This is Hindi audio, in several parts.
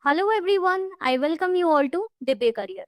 Hello everyone, I welcome you all to Divya Career.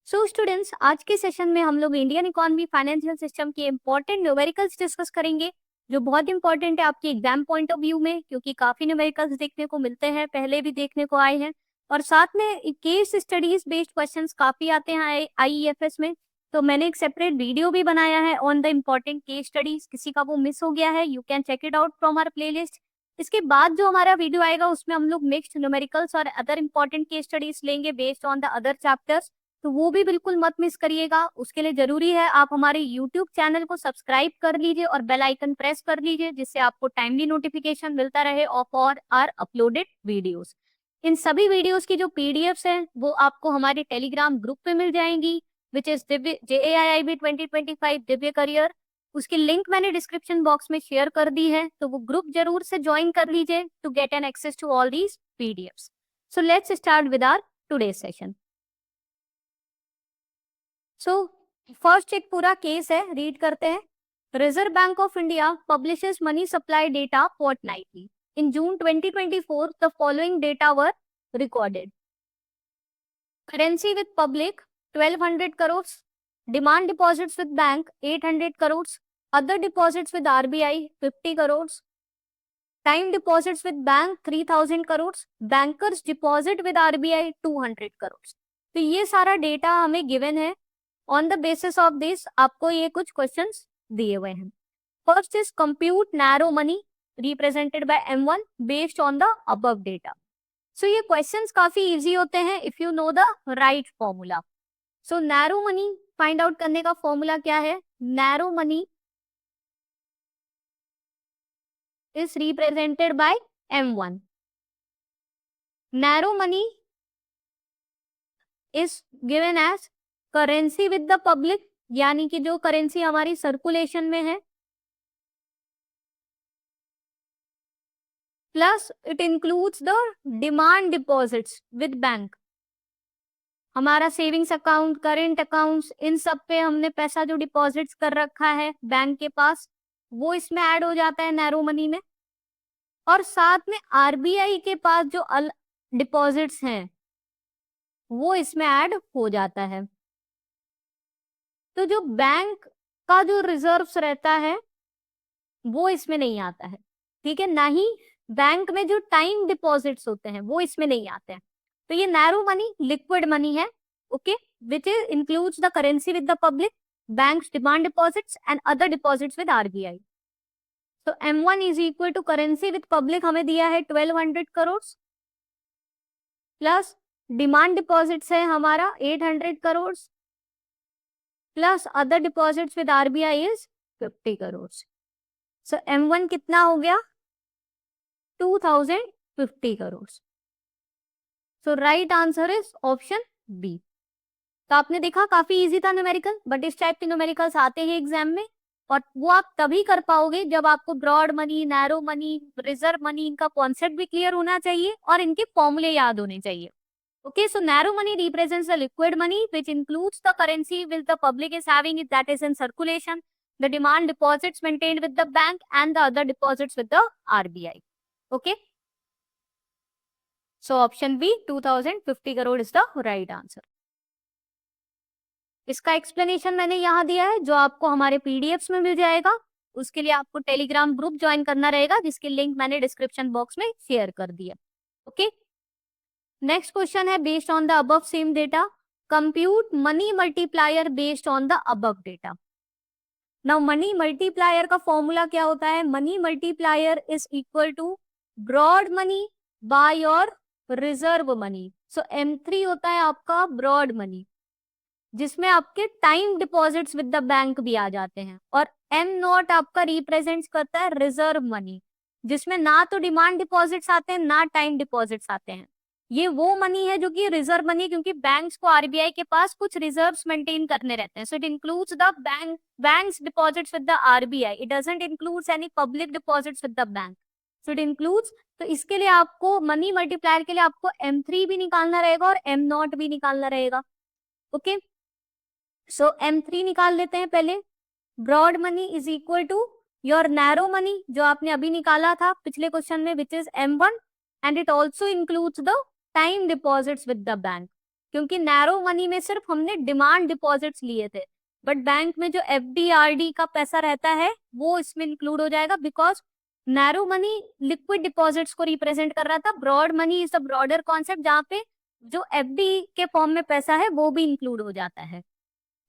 So students, आज के सेशन में हम लोग इंडियन इकोनॉमी फाइनेंशियल सिस्टम के इंपॉर्टेंट न्यूमेरिकल्स डिस्कस करेंगे, जो बहुत इंपॉर्टेंट है आपके एग्जाम पॉइंट ऑफ व्यू में, क्योंकि काफी न्यूमेरिकल्स देखने को मिलते हैं, पहले भी देखने को आए हैं। और साथ में केस स्टडीज बेस्ड क्वेश्चंस काफी आते हैं आईईएफएस में। तो मैंने एक सेपरेट वीडियो भी बनाया है on the important case studies. किसी का वो मिस हो गया है, you can check it out from our playlist. इसके बाद जो हमारा वीडियो आएगा उसमें हम लोग मिक्स्ड न्यूमेरिकल्स और अदर इंपॉर्टेंट केस स्टडीज लेंगे based on the other chapters. तो वो भी बिल्कुल मत मिस करिएगा। उसके लिए जरूरी है आप हमारे यूट्यूब चैनल को सब्सक्राइब कर लीजिए और बेल आइकन प्रेस कर लीजिए, जिससे आपको टाइमली नोटिफिकेशन मिलता रहे ऑफ और आर अपलोडेड वीडियोस। इन सभी वीडियोस की जो पीडीएफ्स हैं वो आपको हमारे टेलीग्राम ग्रुप पे मिल जाएंगी, which is Divya JAIIB 2025 Divya career. उसकी लिंक मैंने डिस्क्रिप्शन बॉक्स में शेयर कर दी है, तो वो ग्रुप जरूर से ज्वाइन कर लीजिए to get an access to all these PDFs. So let's start with our today session. So first एक पूरा केस है, रीड करते हैं। Reserve bank of India publishes money supply data fortnightly. In June 2024, the following data were recorded. Currency with public 1200 crores, demand deposits with bank 800 crores, other deposits with RBI 50 crores, time deposits with bank 3000 crores, bankers deposit with RBI 200 crores. तो ये सारा डेटा हमें गिवन है। On the basis of this आपको ये कुछ क्वेश्चंस दिए हुए हैं। First is compute narrow money represented by M1 based on the above data. So ये क्वेश्चंस काफी इजी होते हैं if you know the right formula. So narrow money find out करने का फॉर्मूला क्या है? Narrow money is represented by M1। Narrow money is given as currency with the public, यानी कि जो करेंसी हमारी सर्कुलेशन में है, plus it includes the demand deposits with bank. हमारा सेविंग्स अकाउंट, करेंट अकाउंट्स, इन सब पे हमने पैसा जो डिपॉजिट्स कर रखा है बैंक के पास, वो इसमें ऐड हो जाता है नैरो मनी में। और साथ में आरबीआई के पास जो डिपॉजिट्स हैं वो इसमें ऐड हो जाता है। तो जो बैंक का जो रिजर्व्स रहता है वो इसमें नहीं आता है, ठीक है। ना ही बैंक में जो टाइम डिपॉजिट्स होते हैं वो इसमें नहीं आते हैं। तो ये नैरो मनी लिक्विड मनी है, okay, which includes the currency with the public, banks demand deposits and other deposits with RBI. तो M1 is equal to currency with public हमें दिया है 1200 करोड़, प्लस डिमांड डिपॉजिट्स है हमारा 800 crore, plus other deposits with RBI is 50 crore. So M1 कितना हो गया? 2050 crore. So right answer is option B. तो आपने देखा काफी इजी था न्यूमेरिकल, बट इस टाइप के न्यूमेरिकल्स आते हैं एग्जाम में, और वो आप तभी कर पाओगे जब आपको broad money, narrow money, reserve money, इनका कॉन्सेप्ट भी क्लियर होना चाहिए और इनके फॉर्मूले याद होने चाहिए। Okay, so narrow money represents the liquid money which includes the currency which the public is having it, that is in circulation, the demand deposits maintained with the bank and the other deposits with the RBI. Okay, so option B 2050 crore is the right answer. इसका एक्सप्लेनेशन मैंने यहाँ दिया है, जो आपको हमारे पीडीएफ्स में मिल जाएगा। उसके लिए आपको टेलीग्राम ग्रुप ज्वाइन करना रहेगा, जिसकी लिंक मैंने डिस्क्रिप्शन बॉक्स में शेयर कर दिया। ओके, नेक्स्ट क्वेश्चन है based on the above same data, compute money multiplier based on the above data. Now money multiplier का फॉर्मूला क्या होता है? Money multiplier is equal to broad money by your reserve money. So M3 होता है आपका ब्रॉड मनी, जिसमें आपके time deposits with the bank भी आ जाते हैं, और M0 आपका रिप्रेजेंट करता है रिजर्व मनी, जिसमें ना तो डिमांड डिपॉजिट्स आते हैं ना टाइम डिपॉजिट्स आते हैं। ये वो मनी है जो कि रिजर्व मनी, क्योंकि बैंक्स को आरबीआई के पास कुछ रिजर्व्स मेंटेन करने रहते हैं। सो it includes the banks deposits with the RBI, it doesn't includes any public deposits with the bank. So it includes, तो इसके लिए आपको मनी मल्टीप्लायर के लिए आपको M3 भी निकालना रहेगा और M0 भी निकालना रहेगा। ओके, सो M3 निकाल लेते हैं पहले। Broad money is equal to your narrow money, जो आपने अभी निकाला था पिछले क्वेश्चन में, which is M1, and it also includes the time deposits with the bank, क्योंकि नैरो मनी में सिर्फ हमने डिमांड डिपॉजिट्स लिए थे, बट बैंक में जो एफडी आरडी का पैसा रहता है वो इसमें इंक्लूड हो जाएगा, because narrow money liquid deposits को रिप्रेजेंट कर रहा था, broad money is the broader concept जहाँ पे जो एफडी के फॉर्म में पैसा है वो भी इंक्लूड हो जाता है।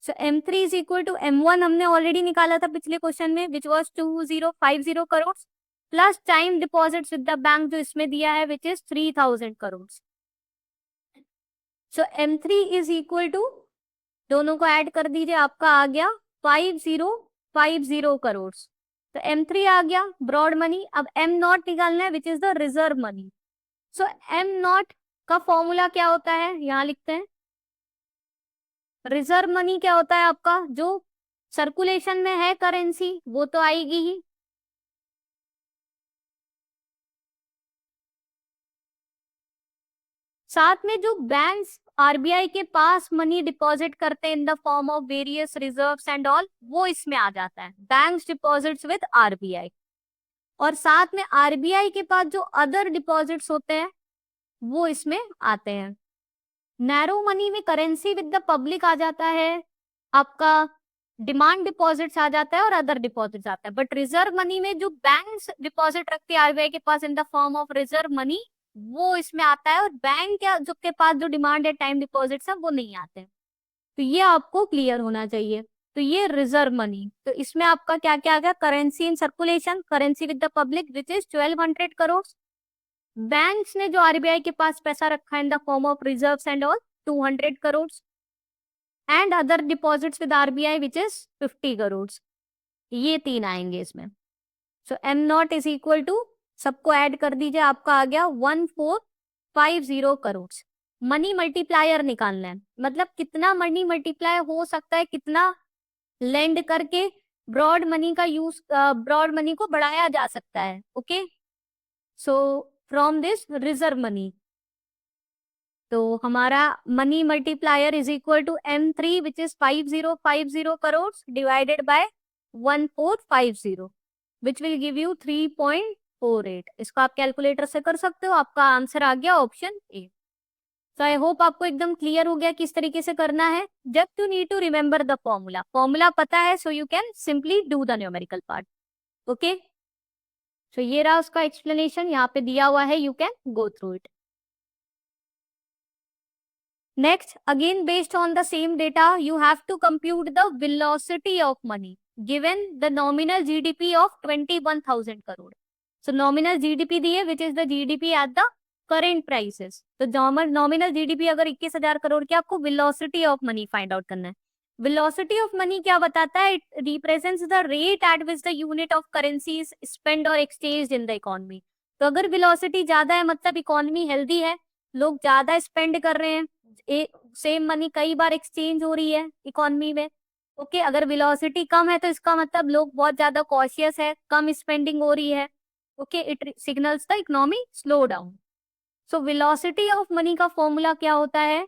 सो M3 is equal to M1 हमने ऑलरेडी निकाला था पिछले क्वेश्चन में, which was 2050 crore, plus time deposits with the bank जो इसमें दिया है which is 3000 crore. So M3 is equal to, दोनों को ऐड कर दीजिए, आपका आ गया 5050 करोड़। तो M3 आ गया ब्रॉड मनी। अब M0 निकालना है which is the reserve money. So M0 का फॉर्मूला क्या होता है, यहाँ लिखते हैं। रिजर्व मनी क्या होता है आपका, जो सर्कुलेशन में है करेंसी वो तो आएगी ही, साथ में जो बैंक्स आरबीआई के पास मनी डिपॉजिट करते हैं इन the form of various reserves and all, वो इसमें आ जाता है, बैंक्स डिपॉजिट्स विद आरबीआई। और साथ में आरबीआई के पास जो अदर डिपॉजिट्स होते हैं वो इसमें आते हैं। नैरो मनी में करेंसी विद द पब्लिक आ जाता है, आपका डिमांड डिपॉजिट्स आ जाता है और अदर डिपॉजिट्स आता है, बट रिजर्व मनी में जो बैंक्स डिपॉजिट रखते हैं आरबीआई के पास in the form of reserve money वो इसमें आता है, और बैंक या जो के पास जो डिमांड है टाइम डिपॉजिट्स है वो नहीं आते हैं। तो ये आपको क्लियर होना चाहिए। तो ये रिजर्व मनी, तो इसमें आपका क्या क्या आ गया, currency in circulation, currency with the public which is 1200 crore, banks ने जो आरबीआई के पास पैसा रखा है in the form of reserves and all 200 crore, and other deposits with RBI which is 50 crore. ये तीन आएंगे इसमें। सो M0 इज इक्वल टू, सबको ऐड कर दीजिए, आपका आ गया 1450 करोड़। मनी मल्टीप्लायर निकालना है, मतलब कितना मनी मल्टीप्लाई हो सकता है, कितना लेंड करके ब्रॉड मनी का यूज, ब्रॉड मनी को बढ़ाया जा सकता है। Okay, so from this reserve money, तो हमारा money multiplier is equal to M3 which is 5050 crore divided by 1450 which will give you 3.48। इसको आप कैलकुलेटर से कर सकते हो, आपका आंसर आ गया ऑप्शन ए। तो आई होप आपको एकदम क्लियर हो गया किस तरीके से करना है। Just you need to remember the formula, formula पता है so you can simply do the numerical part. Okay, so ये रहा उसका एक्सप्लेनेशन, यहाँ पे दिया हुआ है, you can go through it. Next, again based on the same data, you have to compute the velocity of money given the nominal GDP of 21,000 crore. So nominal GDP दिए which is the GDP at the current prices. तो nominal GDP अगर 21,000 करोड़ की, आपको velocity of money find out करना है। Velocity of money क्या बताता है? It represents the rate at which the unit of currency is spent or exchanged in the economy. तो अगर velocity ज्यादा है मतलब इकोनॉमी हेल्दी है, लोग ज्यादा स्पेंड कर रहे हैं, सेम मनी कई बार एक्सचेंज हो रही है इकोनॉमी में। ओके, अगर वेलोसिटी कम है तो इसका मतलब लोग बहुत ज्यादा कॉशियस है, कम स्पेंडिंग हो रही है। Okay, it signals the economy slow down. So velocity of money का फॉर्मूला क्या होता है?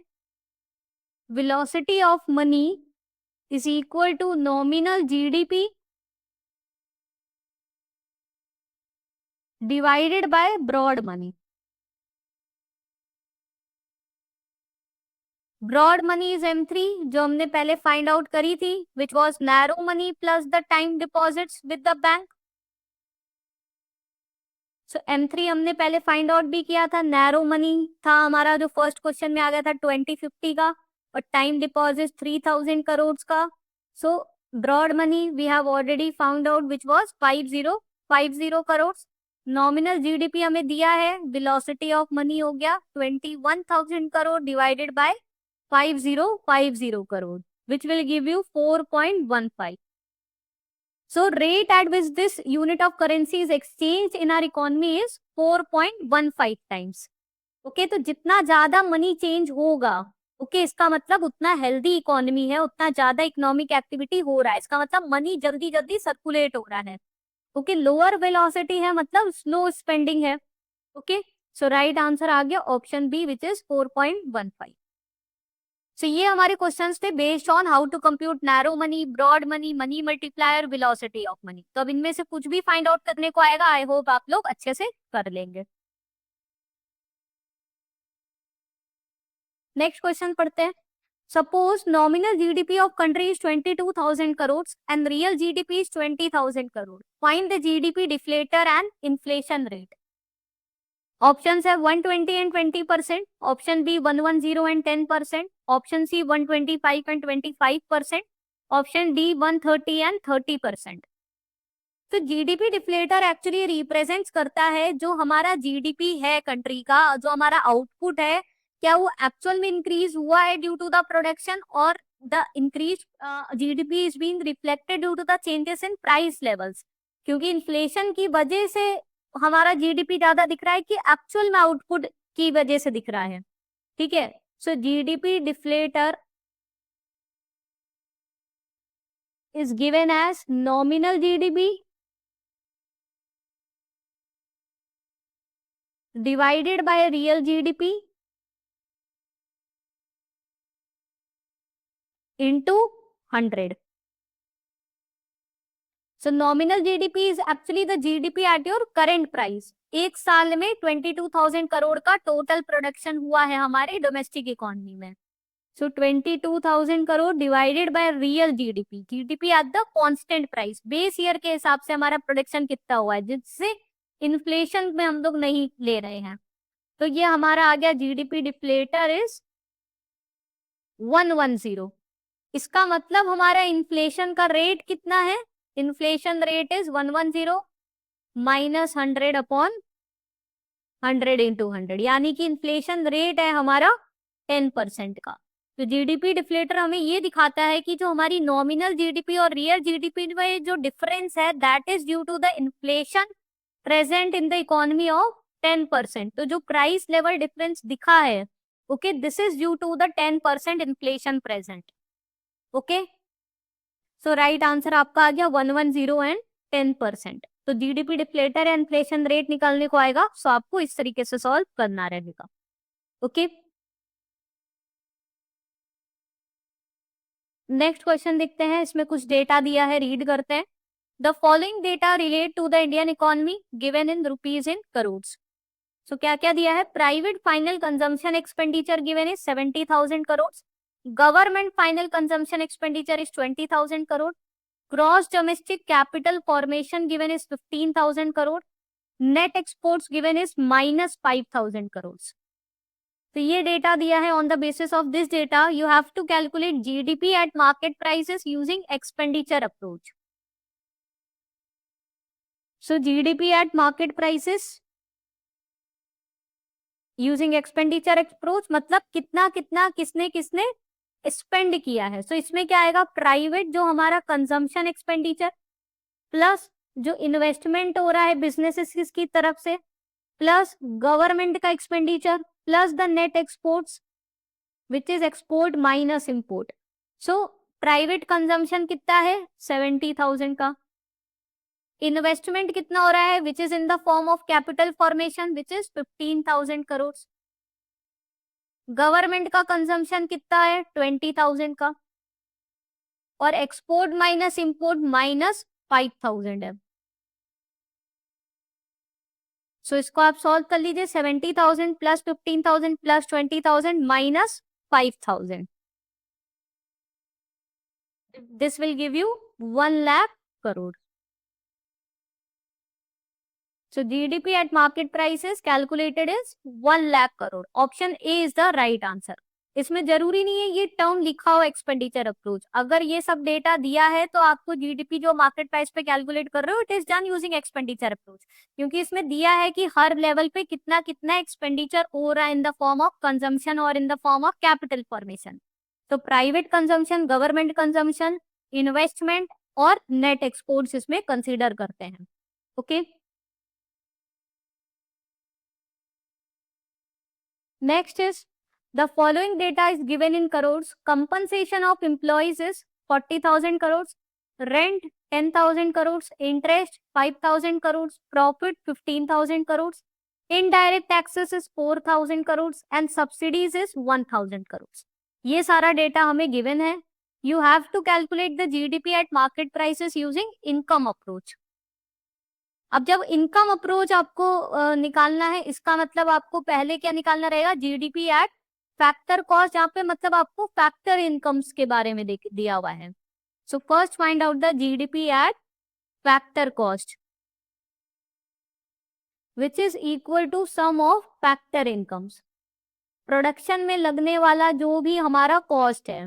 Velocity of money is equal to nominal GDP divided by broad money. Broad money is M3 जो हमने पहले फाइंड आउट करी थी, which was narrow money plus the time deposits with the bank. So M3 हमने पहले फाइंड आउट भी किया था, नैरो मनी था हमारा जो फर्स्ट क्वेश्चन में आ गया था 2050 का, और टाइम डिपॉजिट 3000 करोड़ का। So broad money we have already found out which was 5050 crore. Nominal GDP हमें दिया है, वेलोसिटी ऑफ मनी हो गया 21,000 crore divided by 5050 crore, which will give you 4.15. So rate at which this unit of currency is exchanged in our economy is 4.15 times. Okay, तो जितना ज्यादा मनी चेंज होगा, ओके इसका मतलब उतना हेल्दी इकोनॉमी है, उतना ज्यादा इकोनॉमिक एक्टिविटी हो रहा है, इसका मतलब मनी जल्दी जल्दी सर्कुलेट हो रहा है। ओके, लोअर वेलोसिटी है मतलब स्लो स्पेंडिंग है। ओके, सो राइट आंसर आ गया option B which is 4.15। So ये हमारे क्वेश्चंस थे based on how to compute narrow money, broad money, money multiplier, velocity of money. तो अब इनमें से कुछ भी फाइंड आउट करने को आएगा, आई होप आप लोग अच्छे से कर लेंगे। नेक्स्ट क्वेश्चन पढ़ते हैं। Suppose nominal GDP of country is 22,000 crore and real GDP is 20,000 crore. Find the GDP deflator and inflation rate. Option है 120 and 20%, option B 110 and 10%, option C 125 and 25%, option D 130 and 30%। तो जीडीपी डिफ्लेटर एक्चुअली रिप्रेजेंट्स करता है जो हमारा जीडीपी है कंट्री का, जो हमारा आउटपुट है, क्या वो एक्चुअल में इंक्रीज हुआ है ड्यू टू द प्रोडक्शन, और the increase GDP is being reflected due to the changes in price levels. क्योंकि इन्फ्लेशन की वजह से हमारा जीडीपी ज्यादा दिख रहा है कि एक्चुअल में आउटपुट की वजह से दिख रहा है। ठीक है, so GDP deflator is given as nominal GDP divided by real GDP into 100. So nominal GDP is actually the GDP at your current price. एक साल में 22,000 करोड़ का टोटल प्रोडक्शन हुआ है हमारे डोमेस्टिक इकोनॉमी में। So 22,000 crore divided by real GDP, GDP at the constant price, base year के हिसाब से हमारा प्रोडक्शन कितना हुआ है, जिससे इन्फ्लेशन में हम लोग नहीं ले रहे हैं। तो ये हमारा आ गया जीडीपी डिफ्लेटर इज 110। इसका मतलब हमारा इन्फ्लेशन का रेट कितना है, inflation rate is 110 minus 100 upon 100 into 100, यानी कि इन्फ्लेशन रेट है हमारा 10% का। तो जीडीपी डिफ्लेटर हमें ये दिखाता है कि जो हमारी नॉमिनल जीडीपी और रियल जीडीपी में जो डिफरेंस है that is due to the inflation present in the economy of 10%। तो जो प्राइस लेवल डिफरेंस दिखा है, okay, this is due to the 10% inflation present. Okay, so right answer आपका आ गया 110 एंड 10%। तो जीडीपी डिफ्लेटर या इन्फ्लेशन रेट निकालने को आएगा, सो आपको इस तरीके से सॉल्व करना रहेगा। ओके, नेक्स्ट क्वेश्चन देखते हैं। इसमें कुछ डेटा दिया है, रीड करते हैं। The following data relate to the Indian economy given in rupees in crores. सो क्या क्या दिया है, private final consumption expenditure given is 70,000 crore, government final consumption expenditure is 20,000 crore, gross domestic capital formation given is 15,000 crore, net exports given is -5,000 crore. तो ये डेटा दिया है। On the basis of this data you have to calculate GDP at market prices using expenditure approach. So GDP at market prices using expenditure approach मतलब कितना कितना किसने किसने स्पेंड किया है। सो इसमें क्या आएगा, प्राइवेट जो हमारा कंजम्पशन एक्सपेंडिचर प्लस जो इन्वेस्टमेंट हो रहा है बिजनेसेस की तरफ से प्लस गवर्नमेंट का expenditure plus the net exports which is export minus import. So private consumption कितना है 70,000 का, इन्वेस्टमेंट कितना हो रहा है which is in the form of capital formation which is 15,000 crore, government का कंजम्पशन कितना है 20,000 का, और एक्सपोर्ट माइनस इंपोर्ट -5,000 है। सो इसको आप सॉल्व कर लीजिए, 70,000 plus 15,000 plus 20,000 minus 5,000, this will give you 1 lakh crore. So GDP at market price is calculated is 1 lakh crore. Option A is the right answer. इसमें जरूरी नहीं है ये टर्म लिखा हो एक्सपेंडिचर अप्रोच, अगर ये सब डेटा दिया है तो आपको जीडीपी जो मार्केट प्राइस पे कैलकुलेट कर रहे हो it is done using expenditure approach, क्योंकि इसमें दिया है कि हर लेवल पे कितना कितना एक्सपेंडिचर हो रहा है in the form of consumption और in the form of capital formation. तो private consumption, government consumption, investment और नेट एक्सपोर्ट्स इसमें कंसिडर करते हैं। Okay, next is the following data is given in crores. Compensation of employees is 40,000 crores, rent 10,000 crores, interest 5,000 crores, profit 15,000 crores, indirect taxes is 4,000 crores and subsidies is 1,000 crores. ये सारा डेटा हमें गिवन है। You have to calculate the GDP at market prices using income approach. अब जब इनकम अप्रोच आपको निकालना है, इसका मतलब आपको पहले क्या निकालना रहेगा, जीडीपी एट फैक्टर कॉस्ट यहाँ पे मतलब आपको फैक्टर इनकम्स के बारे में दिया हुआ है। So first find out the GDP at factor cost which is equal to sum of factor incomes. Production में लगने वाला जो भी हमारा कॉस्ट है,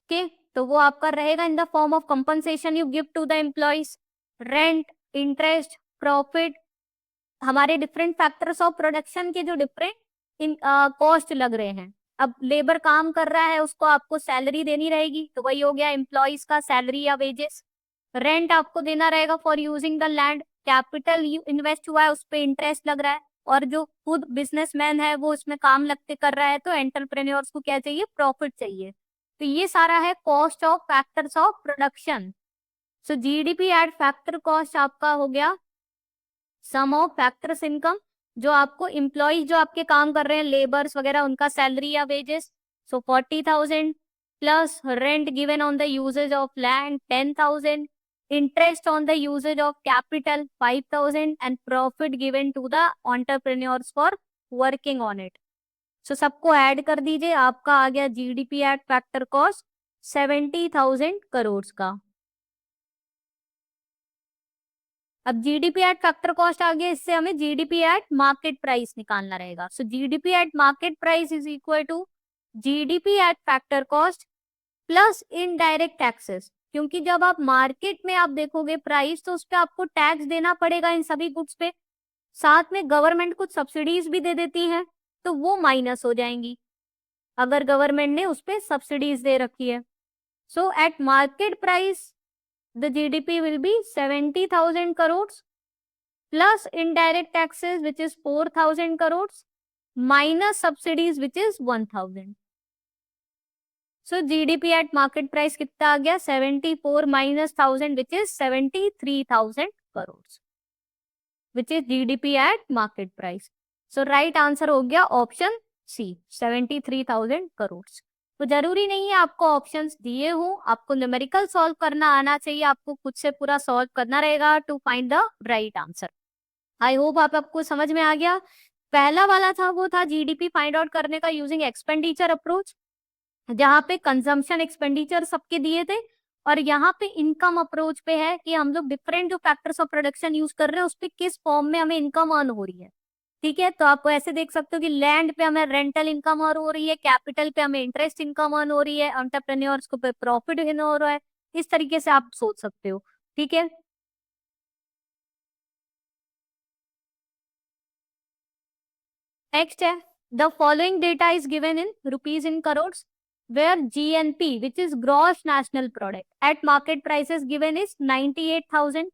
ओके, तो वो आपका रहेगा in the form of compensation you give to the employees, rent, interest, profit, हमारे डिफरेंट फैक्टर्स ऑफ प्रोडक्शन के जो डिफरेंट कॉस्ट लग रहे हैं। अब लेबर काम कर रहा है, उसको आपको सैलरी देनी रहेगी, तो वही हो गया एम्प्लॉइज का सैलरी या वेजेस। रेंट आपको देना रहेगा for using the land, capital invest हुआ है उस पर इंटरेस्ट लग रहा है, और जो खुद बिजनेसमैन है वो उसमें काम लगते कर रहा है, तो एंटरप्रेन्योर्स को क्या चाहिए, प्रॉफिट चाहिए। तो ये सारा है cost of factors of production. So GDP at factor cost आपका हो गया सम ऑफ फैक्टर्स इनकम, जो आपको एम्प्लॉय जो आपके काम कर रहे हैं, लेबर्स वगैरह, उनका सैलरी या wages, so 40,000 plus rent given on the uses of land 10,000, interest on the usage of capital 5,000 and profit given to the entrepreneurs for working on it. So सबको ऐड कर दीजिए, आपका आ गया GDP at factor cost 70,000 crore का। अब जीडीपी एट फैक्टर कॉस्ट आ गया, इससे हमें जीडीपी एट मार्केट प्राइस निकालना रहेगा। So GDP at market price is equal to GDP at factor cost plus indirect taxes, क्योंकि जब आप मार्केट में आप देखोगे प्राइस, तो उस पर आपको टैक्स देना पड़ेगा इन सभी गुड्स पे, साथ में गवर्नमेंट कुछ सब्सिडीज भी दे देती है, तो वो माइनस हो जाएंगी अगर गवर्नमेंट ने उस पर सब्सिडीज दे रखी है। So at market price the GDP will be 70,000 crore plus indirect taxes which is 4,000 crore minus subsidies which is 1,000। So GDP at market price कितना आ गया, 74 minus 1,000 which is 73,000 crore which is GDP at market price. So right answer हो गया ऑप्शन सी 73,000 करोड़। तो जरूरी नहीं है आपको ऑप्शंस दिए हो, आपको न्यूमेरिकल सॉल्व करना आना चाहिए, आपको खुद से पूरा सॉल्व करना रहेगा to find the right answer. I hope आपको समझ में आ गया। पहला वाला था वो था जीडीपी फाइंड आउट करने का यूजिंग एक्सपेंडिचर अप्रोच, जहाँ पे कंजम्पशन एक्सपेंडिचर सबके दिए थे, और यहाँ पे इनकम अप्रोच पे है कि हम लोग डिफरेंट जो फैक्टर्स ऑफ प्रोडक्शन यूज कर रहे हैं उस पे किस फॉर्म में हमें इनकम अर्न हो रही है। ठीक है, तो आप ऐसे देख सकते हो कि लैंड पे हमें रेंटल इनकम अर्न हो रही है, कैपिटल पे हमें इंटरेस्ट इनकम अर्न हो रही है, एंटरप्रेन्योर्स को पे प्रॉफिट अर्न हो रहा है। इस तरीके से आप सोच सकते हो। ठीक है, नेक्स्ट है the following data is given in rupees in crore, where GNP, which is gross national product, at market prices given is 98,000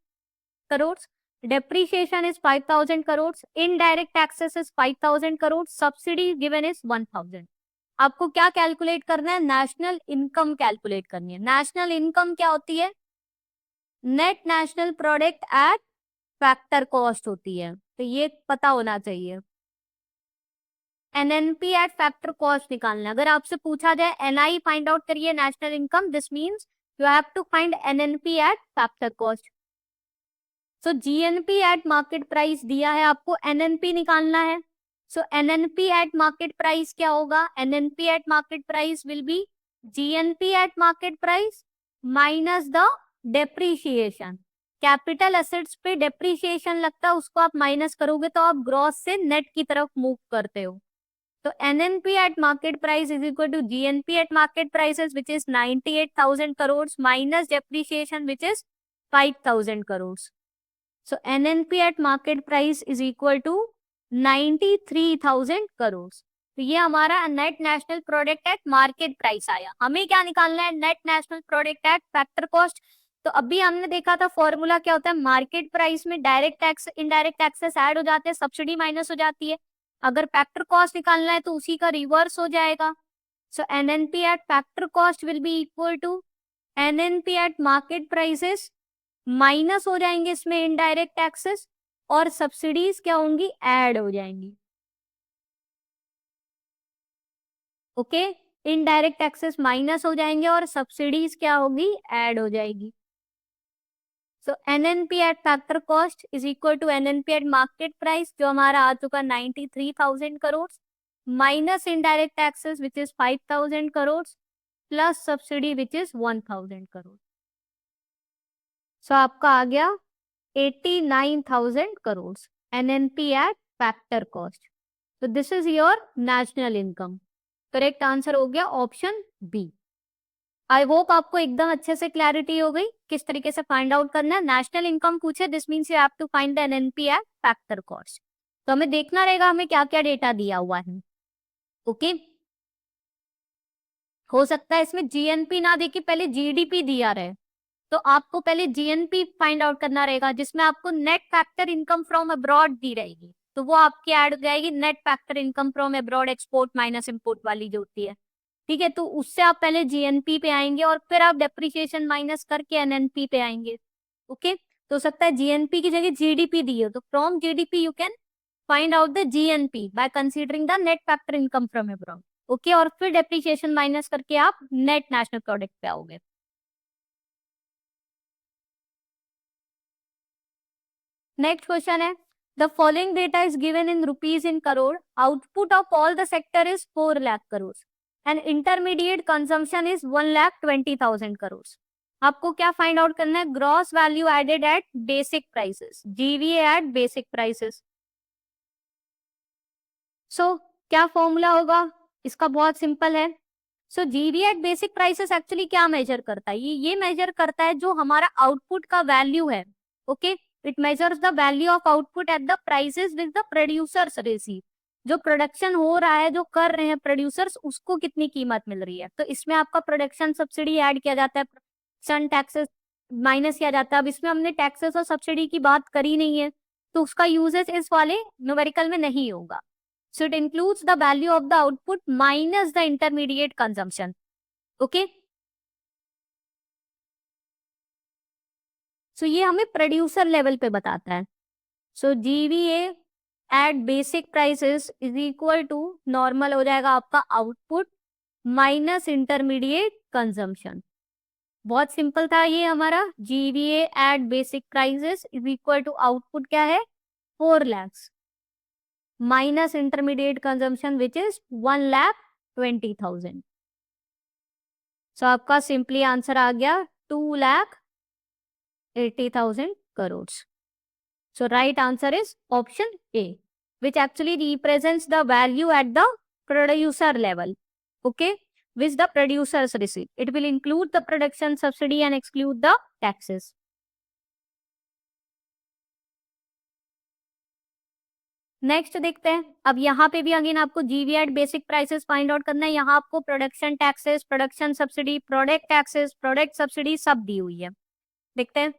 crores, depreciation is 5,000 crores, indirect taxes is 5,000 crores, subsidy given is 1,000। आपको क्या कैलकुलेट करना है, नेशनल इनकम कैलकुलेट करनी है। नेशनल इनकम क्या होती है, net national product at factor cost होती है, तो ये पता होना चाहिए। एनएनपी एट फैक्टर कॉस्ट निकालना है। अगर आपसे पूछा जाए एनआई फाइंड आउट करिए national income, this means you have to find NNP at factor cost. So GNP at market price दिया है, आपको एनएनपी निकालना है। So NNP at market price क्या होगा, NNP at market price will be GNP at market price minus the depreciation. Capital assets पे डेप्रीशिएशन लगता है, उसको आप माइनस करोगे तो आप ग्रॉस से नेट की तरफ मूव करते हो। तो NNP at market price is equal to GNP at market prices, which is 98,000 crores minus depreciation, which is 5,000 crores. So NNP at market price is equal to 93,000 crores. तो ये हमारा net national product at market price आया। हमें क्या निकालना है, net national product at factor cost. तो अभी हमने देखा था फॉर्मूला क्या होता है, मार्केट प्राइस में direct tax indirect taxes add हो जाते हैं, सब्सिडी माइनस हो जाती है। अगर फैक्टर कॉस्ट निकालना है तो उसी का रिवर्स हो जाएगा। So NNP at factor cost will be equal to NNP at market prices minus हो जाएंगे इसमें इनडायरेक्ट टैक्सेस, और सब्सिडीज क्या होंगी, ऐड हो जाएंगी। ओके, इनडायरेक्ट टैक्सेस माइनस हो जाएंगे और सब्सिडीज क्या होगी, ऐड हो जाएगी। So NNP at factor cost is equal to NNP at market price, जो हमारा आ चुका 93,000 crore, minus indirect taxes which is 5,000 crores plus subsidy which is 1,000 crores. So आपका आ गया 89,000 crores NNP at factor cost. So this is your national income. Correct answer हो गया ऑप्शन बी. आई होप आपको एकदम अच्छे से क्लैरिटी हो गई किस तरीके से फाइंड आउट करना है. नेशनल इनकम पूछे, this means you have to find the NNP at factor cost. तो हमें देखना रहेगा हमें क्या क्या डेटा दिया हुआ है. ओके हो सकता है इसमें जीएनपी ना देके पहले जीडीपी दिया रहे, तो आपको पहले जीएनपी फाइंड आउट करना रहेगा जिसमें आपको net factor income from abroad दी रहेगी, तो वो आपकी ऐड हो जाएगी net factor income from abroad export minus import वाली जो होती है. ठीक है, तो उससे आप पहले जीएनपी पे आएंगे और फिर आप डेप्रिसिएशन माइनस करके एनएनपी पे आएंगे. ओके तो हो सकता है जीएनपी की जगह जीडीपी दी हो, तो from GDP you can find out the GNP by considering the net factor income from abroad. Okay और फिर डेप्रिसिएशन माइनस करके आप नेट नेशनल प्रोडक्ट पे आओगे. नेक्स्ट क्वेश्चन है the following data is given in rupees in crore. Output of all the sector is 4 lakh crore and intermediate consumption is 1,20,000 crore. आपको क्या फाइंड आउट करना है? Gross value added at basic prices, GVA at basic prices. So क्या फॉर्मूला होगा इसका? बहुत सिंपल है. So GVA at basic prices actually क्या मेजर करता है? ये मेजर करता है जो हमारा आउटपुट का वैल्यू है. Okay it measures the value of output at the prices with the producers receive. जो प्रोडक्शन हो रहा है, जो कर रहे हैं प्रोड्यूसर्स, उसको कितनी कीमत मिल रही है. तो इसमें आपका प्रोडक्शन सब्सिडी ऐड किया जाता है, प्रोडक्शन टैक्सेस माइनस किया जाता है. अब इसमें हमने टैक्सेस और सब्सिडी की बात करी नहीं है, तो उसका यूजेज इस वाले न्यूमेरिकल में नहीं होगा. So it includes the value of the output minus the intermediate consumption. Okay so ये हमें प्रोड्यूसर लेवल पे बताता है. So GVA at basic prices is equal to normal हो जाएगा आपका आउटपुट माइनस इंटरमीडिएट कंजम्पशन. बहुत सिंपल था ये हमारा. GVA at basic prices is equal to output क्या है? 4 lakhs minus intermediate consumption which is 1,20,000. So आपका सिंपली आंसर आ गया 2,80,000 crores. So right answer is option A, which actually represents the value at the producer level. Okay, which the producers receive. It will include the production subsidy and exclude the taxes. Next देखते हैं. अब यहाँ पे भी अगेन आपको जीवी eight basic prices find out करना है. यहाँ आपको production taxes, production subsidy, product taxes, product subsidy सब दी हुई है. देखते हैं.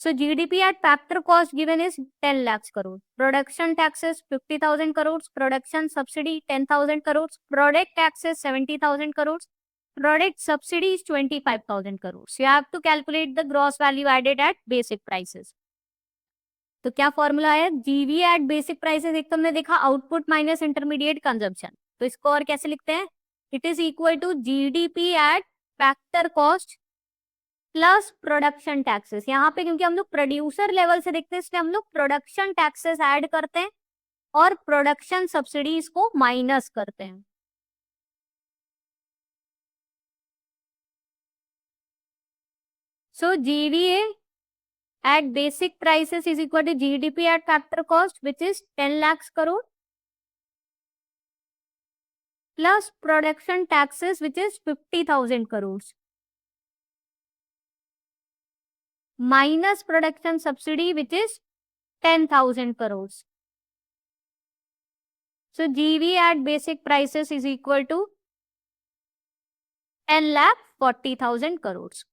So GDP at factor cost given is 10 lakhs crore. Production taxes 50,000 crores. Production subsidy 10,000 crores. Product taxes 70,000 crores. Product subsidy is 25,000 crores. You have to calculate the gross value added at basic prices. तो क्या फॉर्मूला है? जीवी एट बेसिक प्राइसेस. एक तो हमने देखा आउटपुट माइनस इंटरमीडिएट कंजम्पशन, तो इसको और कैसे लिखते हैं? It is equal to GDP at factor cost plus production taxes. यहाँ पे क्योंकि हम लोग प्रोड्यूसर लेवल से देखते हैं इसलिए हम लोग प्रोडक्शन टैक्सेस ऐड करते हैं और प्रोडक्शन सब्सिडीज को माइनस करते हैं. So GVA at basic prices is equal to GDP at factor cost which is 10 lakhs crore plus production taxes which is 50,000 crores minus production subsidy which is 10,000 crores. So GV at basic prices is equal to 10,40,000 crores.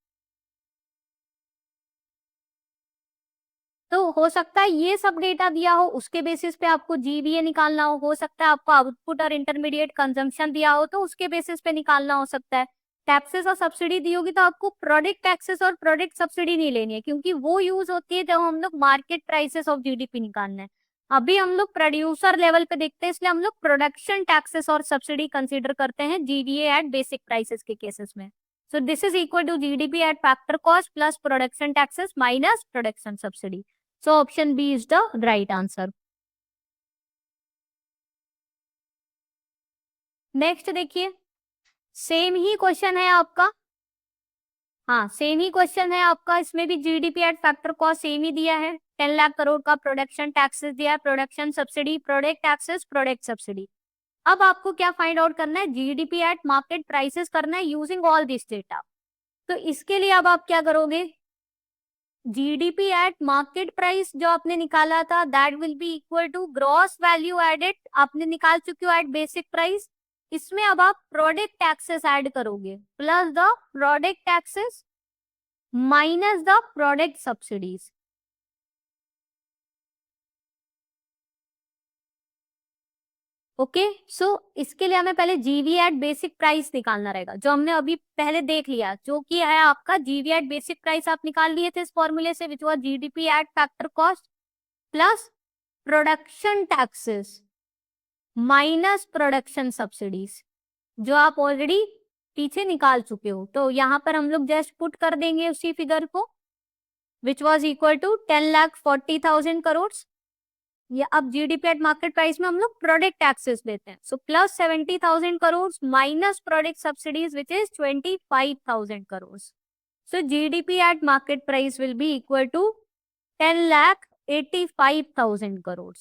तो हो सकता है ये सब डेटा दिया हो उसके बेसिस पे आपको जीवीए निकालना हो सकता है आपको आउटपुट और इंटरमीडिएट कंजम्पशन दिया हो तो उसके बेसिस पे निकालना हो सकता है. टैक्सेस और सब्सिडी दी होगी तो आपको प्रोडक्ट टैक्सेस और प्रोडक्ट सब्सिडी नहीं लेनी है क्योंकि वो यूज होती है जब हम लोग मार्केट प्राइसेस ऑफ जीडीपी निकालना है. अभी हम लोग प्रोड्यूसर लेवल पे देखते हैं इसलिए हम लोग प्रोडक्शन टैक्सेस और सब्सिडी कंसीडर करते हैं जीवीए एट बेसिक प्राइसेस के केसेस में. So this is equal to GDP at factor cost plus production taxes minus production subsidy. So option B is the right answer. Next देखिए, सेम ही क्वेश्चन है आपका, हाँ सेम ही क्वेश्चन है आपका, इसमें भी GDP at factor cost same ही दिया है। 10 लाख करोड़ का प्रोडक्शन टैक्सेस दिया है, production subsidy, product taxes, product subsidy. अब आपको क्या फाइंड आउट करना है, जीडीपी एट मार्केट प्राइसेस करना है यूजिंग ऑल दिस डेटा। तो इसके लिए अब आप क्या करोगे, जीडीपी एट मार्केट प्राइस जो आपने निकाला था that will be equal to gross value added, आपने निकाल चुके हो एट बेसिक प्राइस। इसमें अब आप प्रोडक्ट टैक्सेस ऐड करोगे, plus the product taxes minus the product subsidies. Okay so इसके लिए हमें पहले जीवी एट बेसिक प्राइस निकालना रहेगा, जो हमने अभी पहले देख लिया, जो कि है आपका जीवी एट बेसिक प्राइस आप निकाल लिए थे इस फॉर्मूले से, which was GDP at factor cost plus production taxes minus production subsidies, जो आप ऑलरेडी पीछे निकाल चुके हो। तो यहाँ पर हम लोग जस्ट पुट कर देंगे उसी फिगर को, which was equal to 10,40,000 crore. या अब जीडीपी एट मार्केट प्राइस में हम लोग प्रोडक्ट टैक्सेस देते हैं, so plus 70,000 crore minus product subsidies which is 25,000 crore. So GDP at market price will be equal to 10,85,000 crore.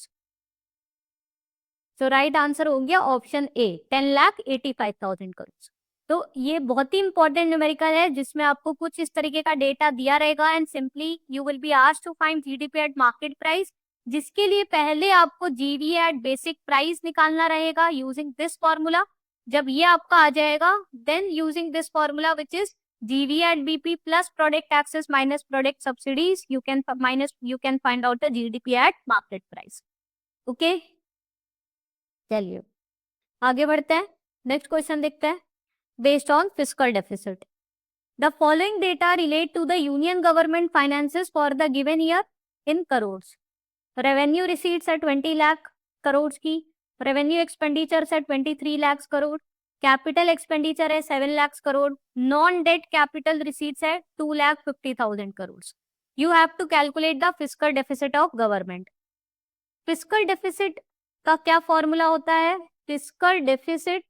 So right answer हो गया ऑप्शन ए, 10,85,000 करोड़। तो ये बहुत ही इंपॉर्टेंट न्यूमेरिकल है, जिसमें आपको कुछ इस तरीके का डेटा दिया रहेगा and simply you will be asked to find GDP at market price, जिसके लिए पहले आपको जीवी एट बेसिक प्राइस निकालना रहेगा यूजिंग दिस फॉर्मूला। जब ये आपका आ जाएगा then using this formula which is GV at BP plus product taxes minus product subsidies, you can find out the GDP at market price. Okay चलिए आगे बढ़ते हैं, नेक्स्ट क्वेश्चन देखते हैं। Based on fiscal deficit, the following data relate to the union government finances for the given year in crores. Revenue receipts है 20 लाख करोड़ की, revenue expenditures है 23 लाख करोड़, capital expenditure है 7 lakh crore, non debt capital receipts है 2,50,000 crore. You have to calculate the fiscal deficit of government. Fiscal deficit का क्या फॉर्मूला होता है, fiscal deficit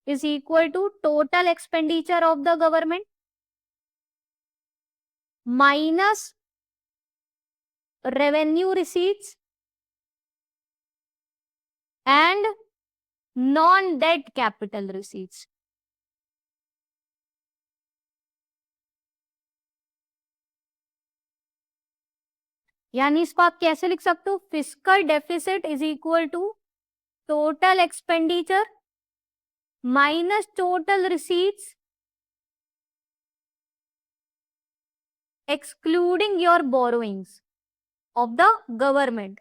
is equal to total expenditure of the government minus revenue receipts and non-debt capital receipts. यानी इसको आप कैसे लिख सकते हो, fiscal deficit is equal to total expenditure minus total receipts excluding your borrowings of the government.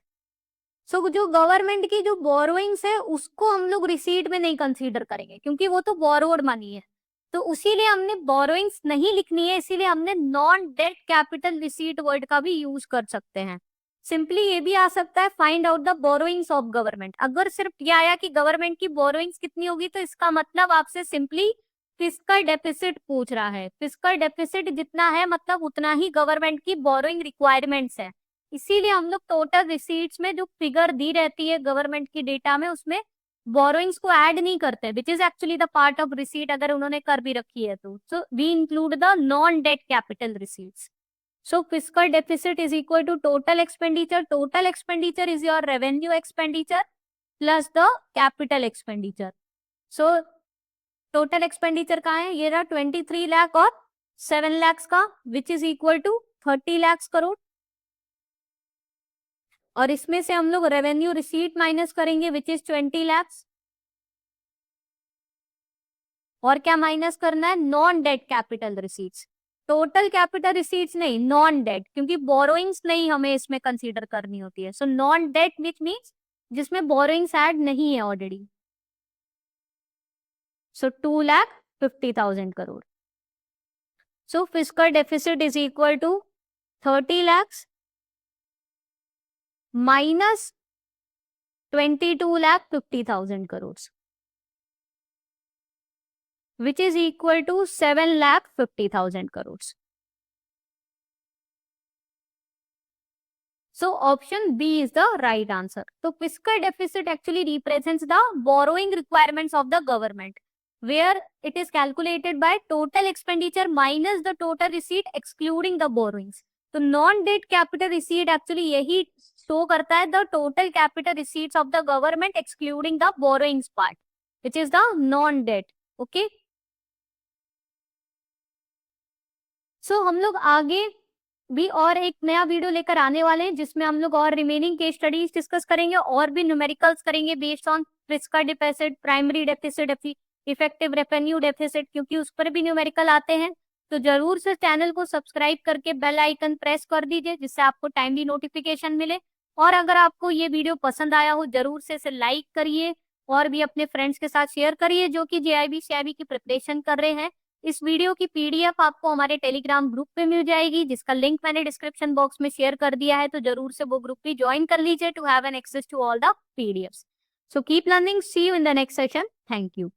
So जो गवर्नमेंट की जो बोरोइंग्स है उसको हम लोग रिसीट में नहीं कंसीडर करेंगे, क्योंकि वो तो बोरोड मनी है, तो उसीलिए हमने बोरोइंग्स नहीं लिखनी है, इसीलिए हमने non debt capital receipt word का भी यूज कर सकते हैं। सिंपली ये भी आ सकता है find out the borrowings of government. अगर सिर्फ ये आया कि गवर्नमेंट की बोरोइंग्स कितनी होगी, तो इसका मतलब आपसे सिंपली फिस्कल डेफिसिट पूछ रहा है। फिस्कल डेफिसिट जितना है मतलब उतना ही गवर्नमेंट की बोरोइंग रिक्वायरमेंट्स है, इसीलिए हम लोग टोटल रिसीट्स में जो फिगर दी रहती है गवर्नमेंट की डेटा में उसमें बोरोइंग्स को ऐड नहीं करते, which is actually the part of receipt अगर उन्होंने कर भी रखी है तो। So we include the non debt capital receipts. So fiscal deficit is equal to total expenditure. Total expenditure is your revenue expenditure plus the capital expenditure. So total expenditure कहाँ है, ये रहा 23 लाख और 7 लाख का, which is equal to 30 lakh crore. और इसमें से हम लोग रेवेन्यू रिसीट माइनस करेंगे विच इज 20 लाख, और क्या माइनस करना है, non debt capital receipts. Total capital receipts नहीं, नॉन डेट, क्योंकि बोरोइंग्स नहीं हमें इसमें कंसीडर करनी होती है। So non debt which means जिसमें बोरोइंग्स ऐड नहीं है already. So 2,50,000 crore. So fiscal deficit is equal to 30 lakh minus 22,50,000 crore, which is equal to 7,50,000 crores. So option B is the right answer. So fiscal deficit actually represents the borrowing requirements of the government, where it is calculated by total expenditure minus the total receipt excluding the borrowings. तो non debt capital receipt actually यही शो करता है the total capital receipts of the government excluding the borrowings part which is the non debt. Okay, so हम लोग आगे भी और एक नया वीडियो लेकर आने वाले हैं जिसमें हम लोग और रिमेनिंग केस स्टडीज डिस्कस करेंगे और भी न्यूमेरिकल्स करेंगे based on fiscal deficit, primary deficit, effective revenue deficit, क्योंकि उस पर भी न्यूमेरिकल आते हैं. तो जरूर से चैनल को सब्सक्राइब करके बेल आइकन प्रेस कर दीजिए जिससे आपको टाइमली नोटिफिकेशन मिले. और अगर आपको ये वीडियो पसंद आया हो जरूर से इसे लाइक करिए और भी अपने फ्रेंड्स के साथ शेयर करिए जो कि जेआईबी सीआईबी की प्रिपरेशन कर रहे हैं. इस वीडियो की पीडीएफ आपको हमारे टेलीग्राम ग्रुप पे मिल जाएगी जिसका लिंक मैंने डिस्क्रिप्शन बॉक्स में शेयर कर दिया है. तो जरूर से वो ग्रुप भी ज्वाइन कर लीजिए to have an access to all the PDFs. So keep learning, see you in the next session. Thank you.